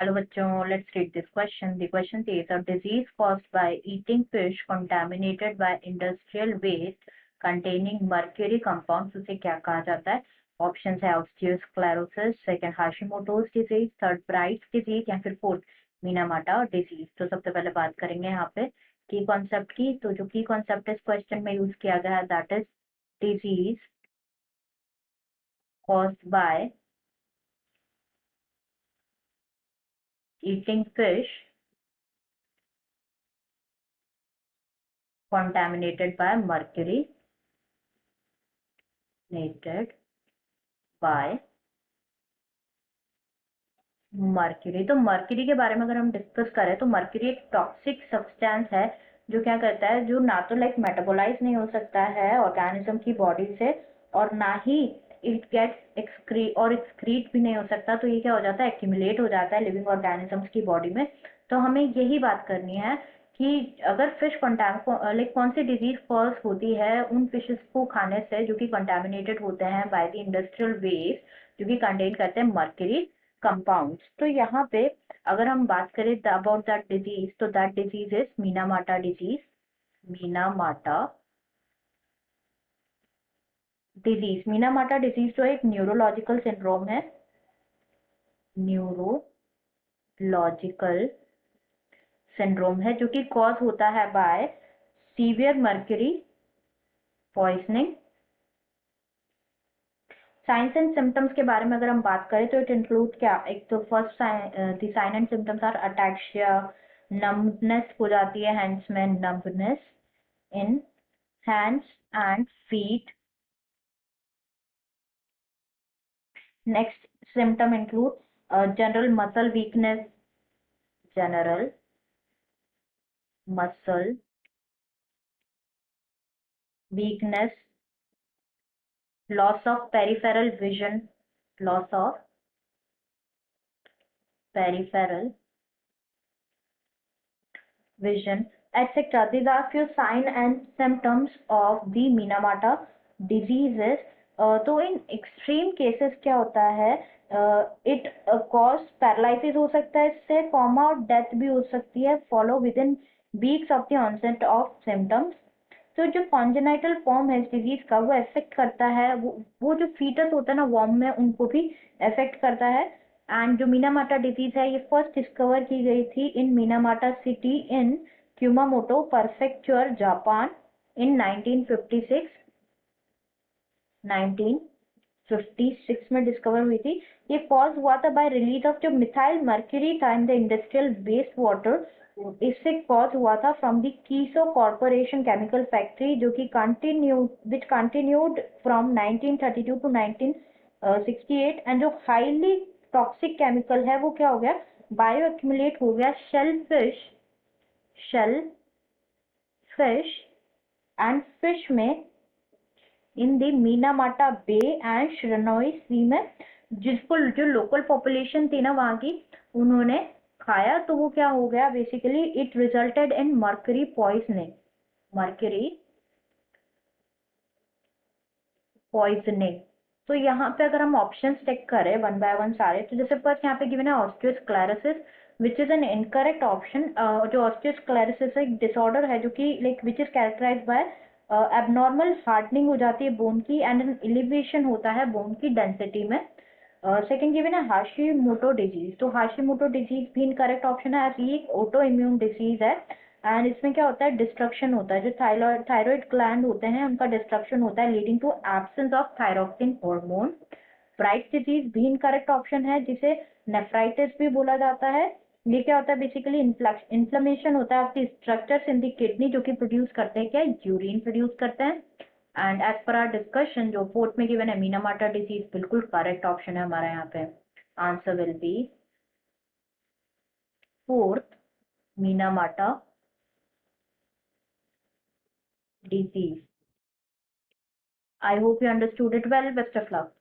Hello bachcho, let's read this question. The question says a disease caused by eating fish contaminated by industrial waste containing mercury compounds उसे क्या कहा जाता है? Option है osteosclerosis, second Hashimoto's disease, third Bright's disease या फिर fourth Minamata disease. तो सबसे पहले बात करेंगे यहाँ पे की कॉन्सेप्ट की। तो जो की कॉन्सेप्ट इस क्वेश्चन में यूज किया गया है that is disease caused by eating fish contaminated by mercury by mercury. तो मर्क्यूरी के बारे में अगर हम डिस्कस करें तो मर्क्यूरी एक टॉक्सिक सब्सटेंस है जो क्या करता है, जो ना तो मेटाबोलाइज नहीं हो सकता है ऑर्गेनिज्म की बॉडी से और ना ही इट गेट्स एक्सक्रीट भी नहीं हो सकता। तो ये क्या हो जाता है, एक्यूमुलेट हो जाता है लिविंग ऑर्गेनिजम्स की बॉडी में। तो हमें यही बात करनी है कि अगर फिश कौन सी डिजीज कॉज होती है उन फिशेस को खाने से जो कि कंटामिनेटेड होते हैं बाय द इंडस्ट्रियल वेस्ट जो कि कंटेन करते हैं मर्क्यूरी कंपाउंड्स। तो यहाँ पे अगर हम बात करें अबाउट दैट डिजीज तो that disease is Minamata disease. Minamata Minamata disease जो एक न्यूरोलॉजिकल सिंड्रोम है, न्यूरोलॉजिकल सिंड्रोम है जो कि कॉज होता है by severe mercury poisoning. Signs and symptoms के बारे में अगर हम बात करें तो इट इंक्लूड क्या, एक तो first the sign and symptoms are ataxia, numbness हो जाती है हैंड्स में, numbness in hands and feet. Next symptom include general muscle weakness, general muscle weakness, loss of peripheral vision, loss of peripheral vision, etc. These are few signs and symptoms of the Minamata diseases. तो in extreme cases क्या होता है, it cause paralysis हो सकता है इससे, comma और death भी हो सकती है follow within weeks of the onset of symptoms. तो जो कॉन्जेनाइटल फॉर्म है इस डिजीज का वो इफेक्ट करता है, वो जो फीटस होता है ना वॉर्म में उनको भी इफेक्ट करता है। एंड जो मीनामाटा डिजीज है ये फर्स्ट डिस्कवर की गई थी इन मीनामाटा सिटी इन क्यूमामोटो प्रेफेक्चर जापान इन 1956 में डिस्कवर हुई थी। ये कॉज हुआ था बाय रिलीज ऑफ जो मिथाइल मर्क्यूरी था in the industrial waste water, इससे कॉज हुआ था from the Chisso corporation chemical factory जो कि कंटिन्यूड फ्रॉम 1932 टू 1968। एंड जो हाईली टॉक्सिक केमिकल है वो क्या हो गया, बायो एक्यूमुलेट हो गया शेल फिश एंड फिश में in the Minamata bay and शिरानोई सी में, जिसको जो लोकल पॉपुलेशन थी ना वहां की उन्होंने खाया तो वो क्या हो गया, basically it resulted in mercury poisoning, mercury poisoning. तो यहाँ पे अगर हम ऑप्शन चेक करें वन बाय वन सारे, तो जैसे फर्स्ट यहाँ पे गिवन है osteosclerosis which is an incorrect option. जो ऑस्टियोस्क्लेरोसिस एक डिसऑर्डर है जो कि which is characterized by abnormal hardening हो जाती है बोन की एंड एन एलिवेशन होता है बोन की डेंसिटी में। सेकंड गिवन है हाशिमोटो डिजीज। तो हाशिमोटो डिजीज भी इनकरेक्ट ऑप्शन है, ये एक ऑटो इम्यून डिजीज है एंड इसमें क्या होता है, डिस्ट्रक्शन होता है, जो थायराइड ग्लैंड होते हैं उनका डिस्ट्रक्शन होता है leading to absence of thyroxine hormone. Bright disease भी इनकरेक्ट ऑप्शन है जिसे नेफ्राइटिस भी बोला जाता है। ये क्या होता है, बेसिकली इन्फ्लेमेशन होता है of the structures in the kidney जो कि प्रोड्यूस करते हैं क्या, यूरिन प्रोड्यूस करते हैं। And as per our discussion जो फोर्थ में गिवन है मीनामाटा डिजीज बिल्कुल करेक्ट ऑप्शन है हमारा यहाँ पे। Answer will be fourth, Minamata disease. I hope you understood it well. Best of luck.